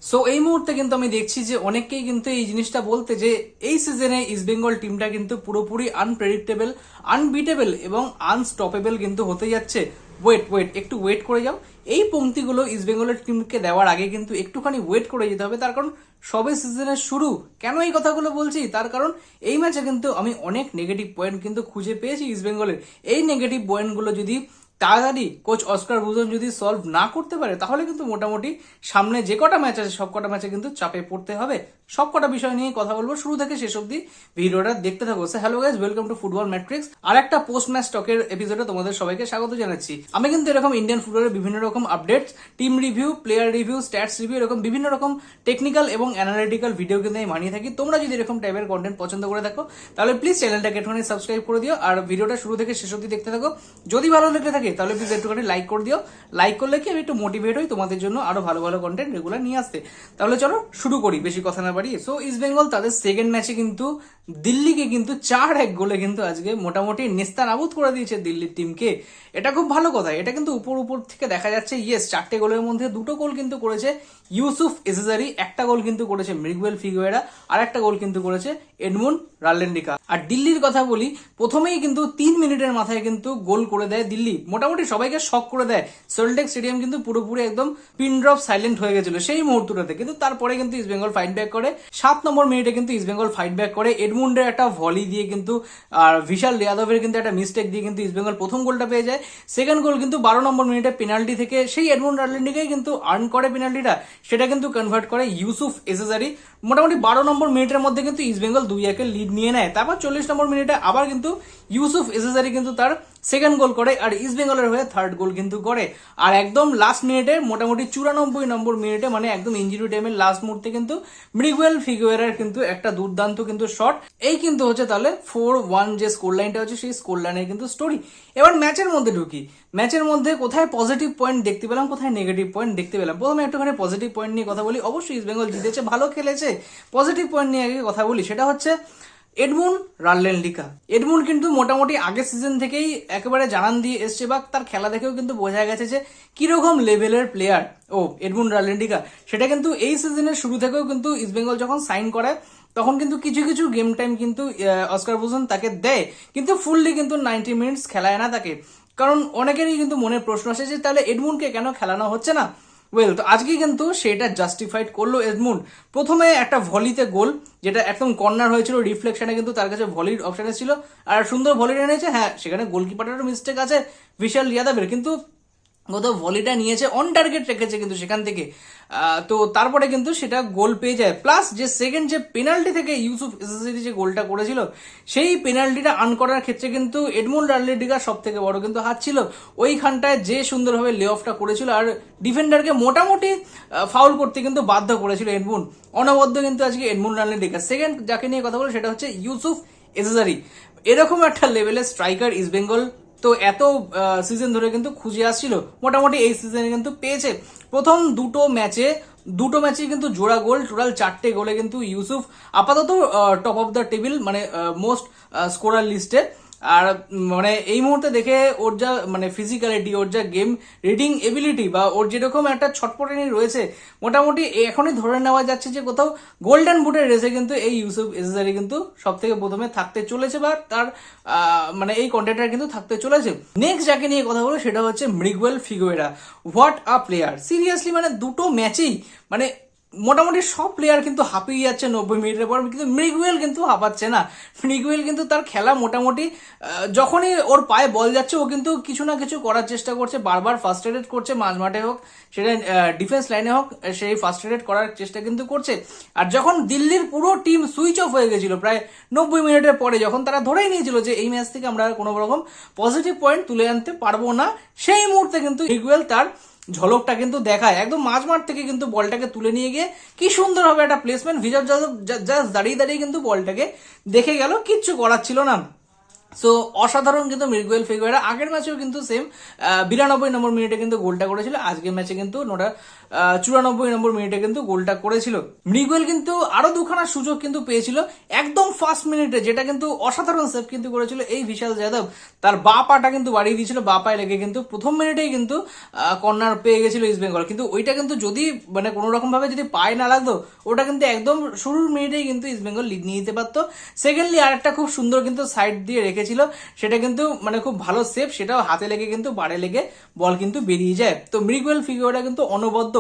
So এই মুহূর্তে কিন্তু আমি দেখছি যে অনেকেই কিন্তু এই জিনিসটা বলতে যে এই সিজনে ইস্ট বেঙ্গল টিমটা কিন্তু পুরোপুরি আনপ্রেডিক্টেবল, আনবিটেবল এবং আনস্টপেবল কিন্তু হতে যাচ্ছে। ওয়েট ওয়েট একটু ওয়েট করে যাও। এই পংক্তিগুলো ইস্ট বেঙ্গলের টিমকে দেওয়ার আগে কিন্তু একটুখানি ওয়েট করে যেতে হবে, তার কারণ সবে সিজনের শুরু। কেন এই কথাগুলো বলছি? তার কারণ এই ম্যাচে কিন্তু আমি অনেক নেগেটিভ পয়েন্ট কিন্তু খুঁজে পেয়েছি ইস্ট বেঙ্গলের। এই নেগেটিভ পয়েন্টগুলো যদি তাড়াতাড়ি কোচ অস্কার ব্রুজন যদি সলভ না করতে পারে, তাহলে কিন্তু মোটামুটি সামনে যে কটা ম্যাচ আছে সব কটা ম্যাচে কিন্তু চাপে পড়তে হবে। সব কটা বিষয় নিয়ে কথা বলবো, শুরু থেকে শেষ অব্দি ভিডিওটা দেখতে থাকো। Hello guys, welcome to football matrix. আর একটা পোস্ট ম্যাচ টকের এপিসোডে তোমাদের সবাইকে স্বাগত জানাচ্ছি। আমি কিন্তু এরকম ইন্ডিয়ান ফুটবলের বিভিন্ন রকম updates, team review, player review, stats review, এরকম বিভিন্ন রকম টেকনিক্যাল এবং অ্যানালিটিক্যাল ভিডিও কিন্তু আমি বানিয়ে থাকি। তোমরা যদি এরকম টাইপের কন্টেন্ট পছন্দ করে থাকো, তাহলে প্লিজ চ্যানেলটাকে একটুখানি সাবস্ক্রাইব করে দিও আর ভিডিওটা শুরু থেকে শেষ অব্দি দেখতে থাকো। যদি ভালো লেগে থাকে তাহলে প্লিজ একটুখানি লাইক করে দিও। লাইক করলে কি আমি একটু মোটিভেট হই তোমাদের জন্য আরো ভালো ভালো কন্টেন্ট রেগুলার নিয়ে আসতে। তাহলে চলো শুরু করি, বেশি কথা না বাড়িয়ে। সো ইস্ট বেঙ্গল তাদের সেকেন্ড ম্যাচে কিন্তু দিল্লিকে কিন্তু 4-1 গোলে কিন্তু আজকে মোটামুটি নেস্তানাবুদ করে দিয়েছে দিল্লির টিমকে। এটা খুব ভালো কথা। এটা কিন্তু উপর উপর থেকে দেখা যাচ্ছে, ইয়েস, 4টে গোলের মধ্যে 2টো গোল কিন্তু করেছে ইউসুফ এসেজারি, একটা গোল কিন্তু করেছে মিগুয়েল ফিগুয়েরা, আর একটা গোল কিন্তু করেছে এডমুন্ড রাল্লেন্ডিকা। আর দিল্লির কথা বলি, প্রথমেই কিন্তু 3 মিনিটের মাথায় কিন্তু গোল করে দেয় দিল্লি, মোটামুটি সবাইকে শক করে দেয়। সল্টেক স্টেডিয়াম কিন্তু পুরোপুরি একদম পিন ড্রপ সাইলেন্ট হয়ে গেছিল সেই মুহূর্তটাতে। কিন্তু তারপরে কিন্তু ইস্ট বেঙ্গল ফাইট ব্যাক করে। 7 নম্বর মিনিটে কিন্তু ইস্ট বেঙ্গল ফাইট ব্যাক করে এডমুন্ডের একটা ভলি দিয়ে কিন্তু, আর বিশাল যাদবের কিন্তু একটা মিস্টেক দিয়ে কিন্তু ইস্ট বেঙ্গল প্রথম গোলটা পেয়ে যায়। সেকেন্ড গোল কিন্তু 12 নম্বর মিনিটে পেনাল্টি থেকে সেই এডমুন্ড রাল্লেন্ডিকাই কিন্তু আর্ন করে পেনাল্টিটা, সেটা কিন্তু কনভার্ট করে ইউসুফ এসেজারি। মোটামুটি 12 নম্বর মিনিটের মধ্যে কিন্তু ইস্ট বেঙ্গল 2-1 লিড নিয়ে নেয়। তারপর 40 নম্বর মিনিটে আবার কিন্তু ইউসুফ এসেজারি কিন্তু তার সেকেন্ড গোল করে আর ইস্ট বেঙ্গলের হয়ে থার্ড গোল কিন্তু করে। আর একদম লাস্ট মিনিটে, মোটামুটি 94 নম্বর মিনিটে, মানে একদম ইঞ্জুরি টাইমের লাস্ট মুহূর্তে কিন্তু মিগুয়েল ফিগুয়েরার কিন্তু একটা দুর্দান্ত কিন্তু শট। এই কিন্তু হচ্ছে তাহলে 4-1 যে স্কোর লাইনটা হচ্ছে, সেই স্কোর লাইনের কিন্তু স্টোরি। এবার ম্যাচের মধ্যে ঢুকি। ম্যাচের মধ্যে কোথায় পজিটিভ পয়েন্ট দেখতে পেলাম, কোথায় নেগেটিভ পয়েন্ট দেখতে পেলাম। প্রথমে একটুখানি পজিটিভ পয়েন্ট নিয়ে কথা বলি। অবশ্যই ইস্ট বেঙ্গল জিতেছে, ভালো খেলেছে। পজিটিভ পয়েন্ট নিয়ে আগে কথা বলি, সেটা হচ্ছে এডমুন্ড রাল্লেন্ডিকা। এডমুন্ড কিন্তু মোটামুটি আগের সিজন থেকেই একেবারে জানান দিয়ে এসছে, বা তার খেলা দেখেও কিন্তু বোঝা গেছে যে কিরকম লেভেলের প্লেয়ার এডমুন্ড রাল্লেন্ডিকা। সেটা কিন্তু এই সিজনের শুরু থেকেও কিন্তু ইস্ট বেঙ্গল যখন সাইন করে, তখন কিন্তু কিছু কিছু গেম টাইম কিন্তু অস্কার ব্রুজন তাকে দেয়, কিন্তু ফুললি কিন্তু 90 মিনিটস খেলায় না তাকে। কারণ অনেকেরই কিন্তু মনে প্রশ্ন আসে যে তাহলে এডমুন্ডকে কেন খেলানো হচ্ছে না। ওয়েল, তো আজকে কিন্তু সেটা জাস্টিফাইড করলো এডমুন্ড। প্রথমে একটা ভলিতে গোল, যেটা একদম কর্নার হয়েছিল, রিফ্লেকশনে কিন্তু তার কাছে ভলির অপশনে ছিল আর সুন্দর ভলি এনেছে। হ্যাঁ, সেখানে গোলকিপারেরও মিস্টেক আছে বিশাল যাদবের, কিন্তু কোথাও ভলিটা নিয়েছে, অন টার্গেট রেখেছে কিন্তু সেখান থেকে। তো তারপরে কিন্তু সেটা গোল পেয়ে যায়। প্লাস যে সেকেন্ড যে পেনাল্টি থেকে ইউসুফ এসেসারি যে গোলটা করেছিল, সেই পেনাল্টিটা আর্ন করার ক্ষেত্রে কিন্তু এডমুন্ড রাল্লেন্ডিকার সব থেকে বড় কিন্তু হাত ছিল। ওইখানটায় যে সুন্দরভাবে লে অফটা করেছিল আর ডিফেন্ডারকে মোটামুটি ফাউল করতে কিন্তু বাধ্য করেছিল এডমুন্ড। অনবদ্য কিন্তু আজকে এডমুন্ড রাল্লেন্ডিকা। সেকেন্ড যাকে নিয়ে কথা বলো, সেটা হচ্ছে ইউসুফ এসেসারি। এরকম একটা লেভেলের স্ট্রাইকার ইস্ট বেঙ্গল তো এত সিজন ধরে কিন্তু খুঁজে আসছিল, মোটামুটি এই সিজনে কিন্তু পেয়েছে। প্রথম দুটো ম্যাচে কিন্তু জোড়া গোল, টোটাল 4টে গোলে কিন্তু ইউসুফ আপাতত টপ অফ দ্য টেবিল, মানে মোস্ট স্কোরার লিস্টে। আর মানে এই মুহূর্তে দেখে ওর যা মানে ফিজিক্যালিটি, ওর যা গেম রিডিং এবিলিটি, বা ওর যেরকম একটা ছটপটানি রয়েছে, মোটামুটি এখনই ধরে নেওয়া যাচ্ছে যে কোথাও গোল্ডেন বুটের রেসে কিন্তু এই ইউসুফ এসেসারি কিন্তু সব থেকে প্রথমে থাকতে চলেছে, বা তার মানে এই কন্টেন্টার কিন্তু থাকতে চলেছে। নেক্সট যাকে নিয়ে কথা বলো, সেটা হচ্ছে Miguel Figueira. What a player, seriously. মানে দুটো ম্যাচেই মানে মোটামুটি সব প্লেয়ার কিন্তু হাঁপিয়ে যাচ্ছে 90 মিনিটের পর, কিন্তু মিগুয়েল কিন্তু হাঁপাচ্ছে না। মিগুয়েল কিন্তু তার খেলা মোটামুটি যখনই ওর পায়ে বল যাচ্ছে, ও কিন্তু কিছু না কিছু করার চেষ্টা করছে, বারবার ফার্স্ট করছে, মাঝ মাঠে হোক, সেটা ডিফেন্স লাইনে হোক, সেই ফার্স্ট করার চেষ্টা কিন্তু করছে। আর যখন দিল্লির পুরো টিম সুইচ অফ হয়ে গেছিল প্রায় 90 মিনিটের পরে, যখন তারা ধরেই নিয়েছিল যে এই ম্যাচ থেকে আমরা কোনো রকম পজিটিভ পয়েন্ট তুলে আনতে পারবো না, সেই মুহূর্তে কিন্তু মিগুয়েল তার ঝলকটা কিন্তু দেখায়। একদম মাঝমাঠ থেকে কিন্তু বলটাকে তুলে নিয়ে গিয়ে কি সুন্দর হবে একটা প্লেসমেন্ট, ভিজর জাস্ট দাঁড়িয়ে দাঁড়িয়ে কিন্তু বলটাকে দেখে গেল, কিচ্ছু করার ছিল না। সো অসাধারণ কিন্তু মিগুয়েল ফিগুয়েরা আগের ম্যাচেও কিন্তু সেম 92 নম্বর মিনিটে কিন্তু গোলটা করেছিল, আজকের ম্যাচে কিন্তু 94 নম্বর মিনিটে কিন্তু গোলটা করেছিল। মিগুয়েল কিন্তু আরো দুখানা সুযোগ কিন্তু পেয়েছিল একদম ফার্স্ট মিনিটে, যেটা কিন্তু অসাধারণ সেভ কিন্তু করেছিল এই বিশাল যাদব, তার বা পাটা কিন্তু বাড়িয়ে দিয়েছিল, বা পায়ে লেগে কিন্তু প্রথম মিনিটেই কিন্তু কর্নার পেয়ে গেছিল ইস্ট বেঙ্গল। কিন্তু ওইটা কিন্তু যদি মানে কোনো রকম ভাবে যদি পায়ে না লাগতো, ওটা কিন্তু একদম শুরুর মিনিটেই কিন্তু ইস্ট বেঙ্গল লিড নিয়ে যেতে পারতো। সেকেন্ডলি আরেকটা খুব সুন্দর কিন্তু সাইড দিয়ে রেখেছিল, সেটা কিন্তু মানে খুব ভালো সেভ, সেটাও হাতে লেগে কিন্তু বাড়ে লেগে বল কিন্তু বেরিয়ে যায়। তো মিগুয়েল ফিগুয়েরা কিন্তু অনবদ্য।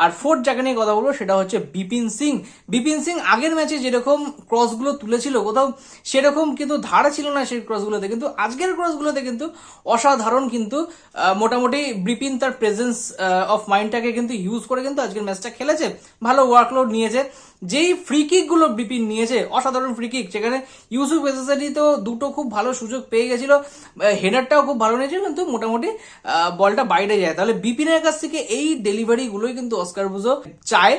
আর ফোর্থ জায়গা নিয়ে কথা বলবো, সেটা হচ্ছে বিপিন সিং। বিপিন সিং আগের ম্যাচে যেরকম ক্রসগুলো তুলেছিল, কোথাও সেরকম কিন্তু ধারা ছিল না সেই ক্রসগুলোতে, কিন্তু আজকের ক্রসগুলোতে কিন্তু অসাধারণ কিন্তু মোটামুটি বিপিন তার প্রেজেন্স অফ মাইন্ডটাকে কিন্তু ইউজ করে কিন্তু আজকের ম্যাচটা খেলেছে, ভালো ওয়ার্কলোড নিয়েছে। যেই ফ্রি কিক গুলো বিপিন নিয়েছে, অসাধারণ ফ্রি কিক, সেখানে ইউসুফ এসএসআরি তো দুটো খুব ভালো সুযোগ পেয়ে গেছিল, হেডারটাও খুব ভালো নিয়েছিল, কিন্তু মোটামুটি বলটা বাইরে যায়। তাহলে বিপিনের কাছ থেকে এই ডেলিভারি গুলোই কিন্তু অস্কার বুজো চায়।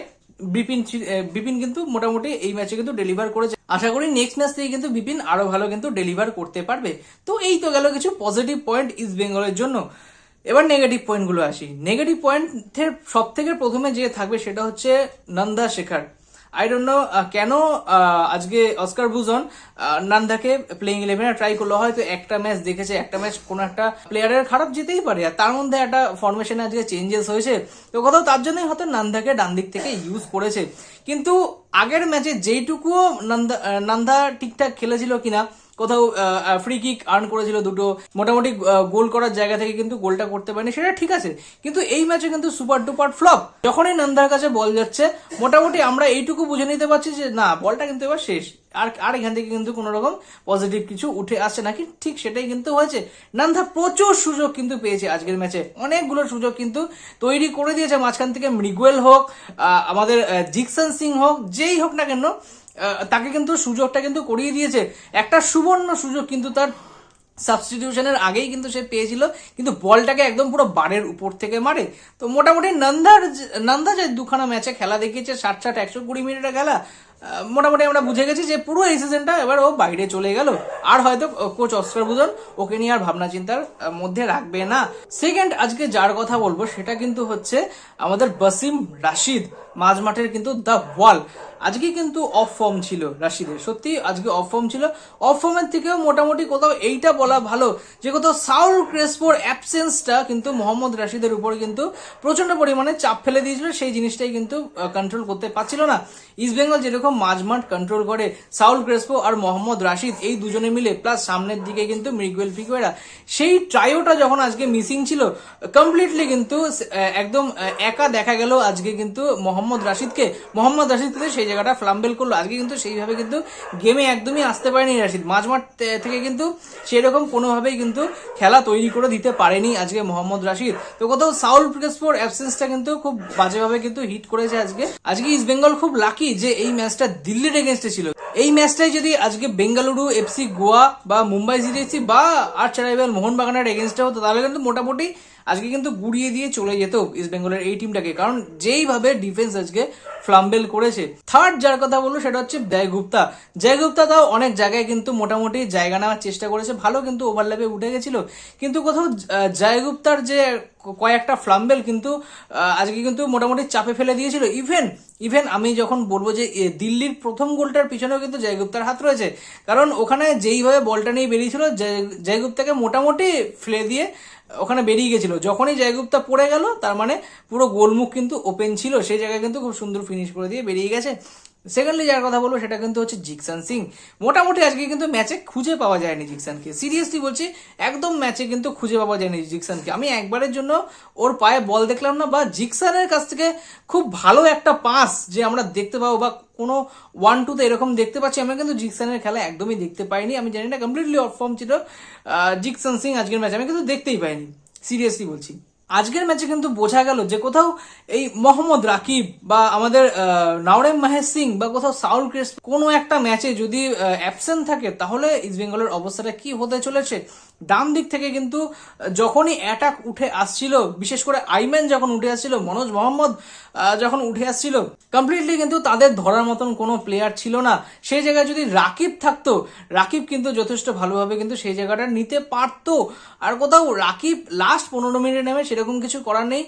বিপিন কিন্তু মোটামুটি এই ম্যাচে কিন্তু ডেলিভার করেছে, আশা করি নেক্সট ম্যাচ থেকে কিন্তু বিপিন আরো ভালো কিন্তু ডেলিভার করতে পারবে। তো এই তো গেল কিছু পজিটিভ পয়েন্ট ইস্ট বেঙ্গলের জন্য। এবার নেগেটিভ পয়েন্টগুলো আসি। নেগেটিভ পয়েন্টের সব থেকে প্রথমে যে থাকবে সেটা হচ্ছে নন্দা শেখার। আই ডোন্ট নো কেন আজকে অস্কার বুজন নান্দাকে প্লেইং 11 ট্রাই করলো। হয়তো একটা ম্যাচ দেখেছে, একটা ম্যাচ কোনো একটা প্লেয়ারের খারাপ যেতেই পারে, আর তার মধ্যে একটা ফরমেশনে আজকে চেঞ্জেস হয়েছে, তো কোথাও তার জন্যই হয়তো নান্দাকে ডান দিক থেকে ইউজ করেছে। কিন্তু আগের ম্যাচে যেইটুকুও নান্দা ঠিকঠাক খেলেছিল কিনা, কোথাও ফ্রি কিক আর্ন করেছিল দুটো, মোটামুটি গোল করার জায়গা থেকে কিন্তু গোলটা করতে পারেনি, সেটা ঠিক আছে। কিন্তু এই ম্যাচে কিন্তু সুপার ডুপার ফ্লপ। যখনই নন্দার কাছে বল যাচ্ছে, মোটামুটি আমরা এইটুকু বুঝে নিতে পারছি যে না, বলটা কিন্তু এবার শেষ, আর এখান থেকে কিন্তু কোনো রকম পজিটিভ কিছু উঠে আসছে নাকি, ঠিক সেটাই কিন্তু হয়েছে। নান্দা প্রচুর সুযোগ কিন্তু পেয়েছে আজকের ম্যাচে, অনেকগুলো সুযোগ কিন্তু তৈরি করে দিয়েছে মাঝখান থেকে। মৃগুয়েল হোক, আমাদের জিকসন সিং হোক, যেই হোক না কেন, তাকে কিন্তু সুযোগটা কিন্তু করিয়ে দিয়েছে। একটা সুবর্ণ সুযোগ কিন্তু তার সাবস্টিটিউশনের আগেই কিন্তু সে পেয়েছিল, কিন্তু বলটাকে একদম পুরো বারের উপর থেকে মারে। তো মোটামুটি নন্দা যে দুখানা ম্যাচে খেলা দেখিয়েছে, 60 120 মিনিটের খেলা, মোটামুটি আমরা বুঝে গেছি যে পুরো এই সিজনটা এবার ও বাইরে চলে গেল, আর হয়তো কোচ অস্কার বুজন ওকে নিয়ে আর ভাবনা চিন্তার মধ্যে রাখবে না। সেকেন্ড, আজকে যার কথা বলবো সেটা কিন্তু হচ্ছে আমাদের বাসিম রাশিদ, মাঝ মাঠের কিন্তু দ্য ওয়াল। আজকে কিন্তু অফ ফর্ম ছিল রাশিদের, সত্যি আজকে অফ ফর্ম ছিল। অফ ফর্মের থেকেও মোটামুটি কোথাও এইটা বলা ভালো যে কোথাও সাউল ক্রেসপোর অ্যাবসেন্সটা কিন্তু মোহাম্মদ রাশিদের উপরে কিন্তু প্রচন্ড পরিমাণে চাপ ফেলে দিয়েছিল, সেই জিনিসটাই কিন্তু কন্ট্রোল করতে পারছিল না। ইস্ট বেঙ্গল যেরকম মাঝমাঠ কন্ট্রোল করে, সাউল ক্রেসপো আর মোহাম্মদ রাশিদ এই দুজনে মিলে, প্লাস সামনের দিকে কিন্তু মিগুয়েল ফিগুয়েরা, সেই ট্রাইওটা যখন আজকে মিসিং ছিল কমপ্লিটলি, কিন্তু একদম একা দেখা গেল আজকে কিন্তু মোহাম্মদ রাশিদ কিন্তু সেই জায়গাটা ফ্লাম্বেল করলো। আজকে কিন্তু সেইভাবে কিন্তু গেমে একদমই আসতে পারেনি রাশিদ, মাঝমাঠ থেকে কিন্তু সেরকম কোনোভাবেই কিন্তু খেলা তৈরি করে দিতে পারেনি আজকে মোহাম্মদ রাশিদ। তো কোথাও সাউল ক্রেসপোর অ্যাবসেন্সটা কিন্তু খুব বাজেভাবে কিন্তু হিট করেছে আজকে ইস্ট বেঙ্গল খুব লাকি যে এই ম্যাচটা দিল্লির এগেনস্টে ছিল। এই ম্যাচটাই যদি আজকে বেঙ্গালুরু এফসি গোয়া বা মুম্বাই সিটিএফসি বা আর্চ রাইভাল মোহনবাগানের এগেনস্টে হতো, তাহলে কিন্তু মোটামুটি আজকে কিন্তু গুড়িয়ে দিয়ে চলে যেত ইস্ট বেঙ্গলের এই টিমটাকে, কারণ যেইভাবে ডিফেন্স আজকে ফ্লাম্বেল করেছে। থার্ড যার কথা বললো সেটা হচ্ছে জয়গুপ্তা তাও অনেক জায়গায় কিন্তু মোটামুটি জায়গা নেওয়ার চেষ্টা করেছে, ভালো কিন্তু ওভারল্যাপে উঠে গেছিল, কিন্তু কোথাও জয়গুপ্তার যে কয়েকটা ফ্লাম্বেল কিন্তু আজকে কিন্তু মোটামুটি চাপে ফেলে দিয়েছিল। ইভেন আমি যখন বলবো যে দিল্লির প্রথম গোলটার পিছনেও কিন্তু জয়গুপ্তার হাত রয়েছে, কারণ ওখানে যেইভাবে বলটা নিয়ে বেরিয়েছিল, জয়গুপ্তাকে মোটামুটি ফেলে দিয়ে ওখানে বেরিয়ে গেছিল। যখনই জয়গুপ্তা পড়ে গেল, তার মানে পুরো গোলমুখ কিন্তু ওপেন ছিল, সেই জায়গায় কিন্তু খুব সুন্দর ফিনিশ করে দিয়ে বেরিয়ে গেছে। সেকেন্ডলি যার কথা বলবো সেটা কিন্তু হচ্ছে জিকসন সিং। মোটামুটি আজকে কিন্তু ম্যাচে খুঁজে পাওয়া যায়নি জিকসনকে, সিরিয়াসলি বলছি, একদম ম্যাচে কিন্তু খুঁজে পাওয়া যায়নি জিকসনকে। আমি একবারের জন্য ওর পায়ে বল দেখলাম না, বা জিকসনের কাছ থেকে খুব ভালো একটা পাস যে আমরা দেখতে পাবো, বা কোনো 1-2 এরকম দেখতে পাচ্ছি, আমরা কিন্তু জিকসনের খেলা একদমই দেখতে পাইনি। আমি জানি না, কমপ্লিটলি অফ ফর্ম ছিল জিকসন সিং আজকের ম্যাচে, আমি কিন্তু দেখতেই পাইনি, সিরিয়াসলি বলছি। আজকের ম্যাচে কিন্তু বোঝা গেল যে কোথাও এই মোহাম্মদ রাকিব বা আমাদের নাওরেম মাহেশ সিং বা কোথাও সাউল ক্রেস কোনো একটা ম্যাচে যদি অ্যাবসেন্ট থাকে, তাহলে ইস্ট বেঙ্গলের অবস্থাটা কি হতে চলেছে ডান দিক থেকে কিন্তু যখনই অ্যাটাক উঠে আসছিল, বিশেষ করে আইম্যান যখন উঠে আসছিল, মনোজ মোহাম্মদ যখন উঠে আসছিল, কমপ্লিটলি কিন্তু তাদের ধরার মতন কোনো প্লেয়ার ছিল না। সেই জায়গায় যদি রাকিব থাকতো, রাকিব কিন্তু যথেষ্ট ভালোভাবে কিন্তু সেই জায়গাটা নিতে পারতো। আর কোথাও রাকিব লাস্ট 15 মিনিটে নেমে সেরকম কিছু করার নেই।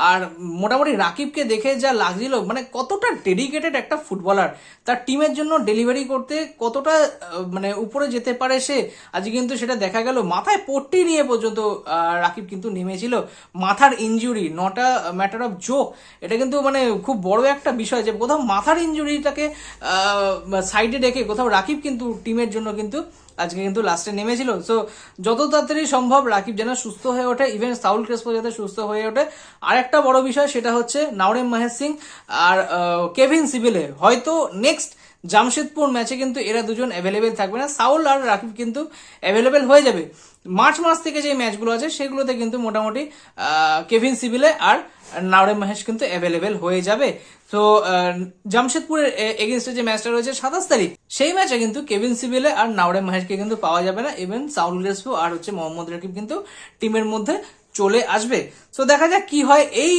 আর মোটামুটি রাকিবকে দেখে যা লাগছিল, মানে কতটা ডেডিকেটেড একটা ফুটবলার, তার টিমের জন্য ডেলিভারি করতে কতটা মানে উপরে যেতে পারে সে, আজকে কিন্তু সেটা দেখা গেল। মাথায় পট্টি নিয়ে পর্যন্ত রাকিব কিন্তু নেমেছিল। মাথার injury not a matter of joke, এটা কিন্তু মানে খুব বড় একটা বিষয় যে কোথাও মাথার ইনজুরিটাকে সাইডে রেখে কোথাও রাকিব কিন্তু টিমের জন্য কিন্তু আজকে কিন্তু লাস্টে নেমেছিল। সো যত তাড়াতাড়ি সম্ভব রাকিব যেন সুস্থ হয়ে ওঠে, ইভেন সাউল ক্রেসপো যাতে সুস্থ হয়ে ওঠে। আর একটা বড় বিষয় সেটা হচ্ছে নাওরেম মহেশ সিং আর কেভিন সিবিলে হয়তো নেক্সট জামশেদপুর ম্যাচে কিন্তু এরা দুজন অ্যাভেলেবেল থাকবে না, সাউল আর রাকিব কিন্তু অ্যাভেলেবেল হয়ে যাবে। মার্চ মাস থেকে যে ম্যাচগুলো আছে সেগুলোতে কিন্তু মোটামুটি কেভিন সিবিলে আর নাওরেম মহেশ কিন্তু অ্যাভেলেবেল হয়ে যাবে। তো জামশেদপুরের এগেনস্টে যে ম্যাচটা রয়েছে 27 তারিখ, সেই ম্যাচে কিন্তু কেভিন সিবিলে আর নাওরেম মহেশকে কিন্তু পাওয়া যাবে না। ইভেন সাউল ক্রেসপো আর হচ্ছে মোহাম্মদ রাকিব কিন্তু টিমের মধ্যে চলে আসবে। সো দেখা যাক কি হয়। এই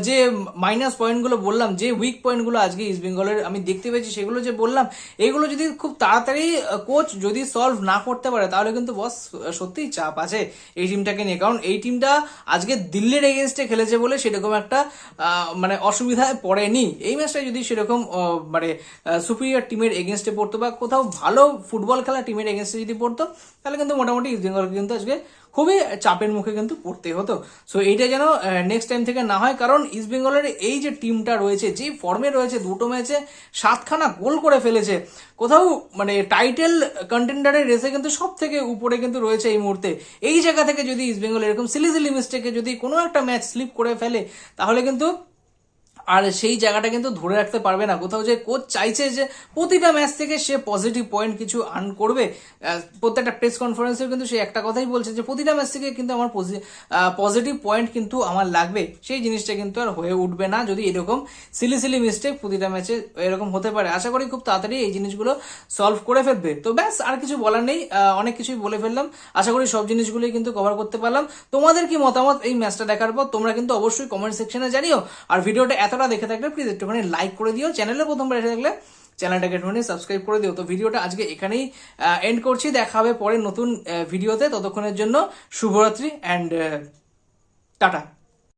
যে মাইনাস পয়েন্টগুলো বললাম, যে উইক পয়েন্টগুলো আজকে ইস্ট বেঙ্গলের আমি দেখতে পেয়েছি, সেগুলো যে বললাম, এইগুলো যদি খুব তাড়াতাড়ি কোচ যদি সলভ না করতে পারে তাহলে কিন্তু বস সত্যিই চাপ আছে এই টিমটাকে নিয়ে। কারণ এই টিমটা আজকে দিল্লির এগেনস্টে খেলেছে বলে সেরকম একটা মানে অসুবিধায় পড়েনি। এই ম্যাচটা যদি সেরকম মানে সুপিরিয়র টিমের এগেনস্টে পড়তো বা কোথাও ভালো ফুটবল খেলা টিমের এগেনস্টে যদি পড়তো, তাহলে কিন্তু মোটামুটি ইস্ট বেঙ্গলকে কিন্তু আজকে খুবই চাপের মুখে কিন্তু পড়তে হতো। সো এইটা যেন নেক্সট টাইম থেকে না হয়, কারণ ইস্ট বেঙ্গলের এই যে টিমটা রয়েছে, যে ফর্মে রয়েছে, দুটো ম্যাচে 7খানা গোল করে ফেলেছে, কোথাও মানে টাইটেল কন্টেন্ডারের রেসে কিন্তু সব থেকে উপরে কিন্তু রয়েছে এই মুহূর্তে। এই জায়গা থেকে যদি ইস্ট বেঙ্গল এরকম সিলি মিস্টেকে যদি কোনো একটা ম্যাচ স্লিপ করে ফেলে, তাহলে কিন্তু আর সেই জায়গাটা কিন্তু ধরে রাখতে পারবে না। কোথাও যে কোচ চাইছে যে প্রতিটা ম্যাচ থেকে সে পজিটিভ পয়েন্ট কিছু আর্ন করবে, প্রত্যেকটা প্রেস কনফারেন্সে কিন্তু সে একটা কথাই বলছে যে প্রতিটা ম্যাচ থেকে কিন্তু আমার পজিটিভ পয়েন্ট কিন্তু আমার লাগবে। সেই জিনিসটা কিন্তু আর হয়ে উঠবে না যদি এরকম সিলি মিস্টেক প্রতিটা ম্যাচে এরকম হতে পারে। আশা করি খুব তাড়াতাড়ি এই জিনিসগুলো সলভ করে ফেলবে। তো ব্যাস, আর কিছু বলার নেই, অনেক কিছুই বলে ফেললাম। আশা করি সব জিনিসগুলোই কিন্তু কভার করতে পারলাম। তোমাদের কি মতামত এই ম্যাচটা দেখার পর তোমরা কিন্তু অবশ্যই কমেন্ট সেকশনে জানিও। আর ভিডিওটা এতটা দেখে থাকলে প্লিজ একটুখানি লাইক করে দিও, চ্যানেলে প্রথমবার এসে থাকলে চ্যানেলটাকে একটুখানি সাবস্ক্রাইব করে দিও। তো ভিডিওটা আজকে এখানেই এন্ড করছি, দেখা হবে পরে নতুন ভিডিওতে। ততক্ষণের জন্য শুভরাত্রি অ্যান্ড টাটা।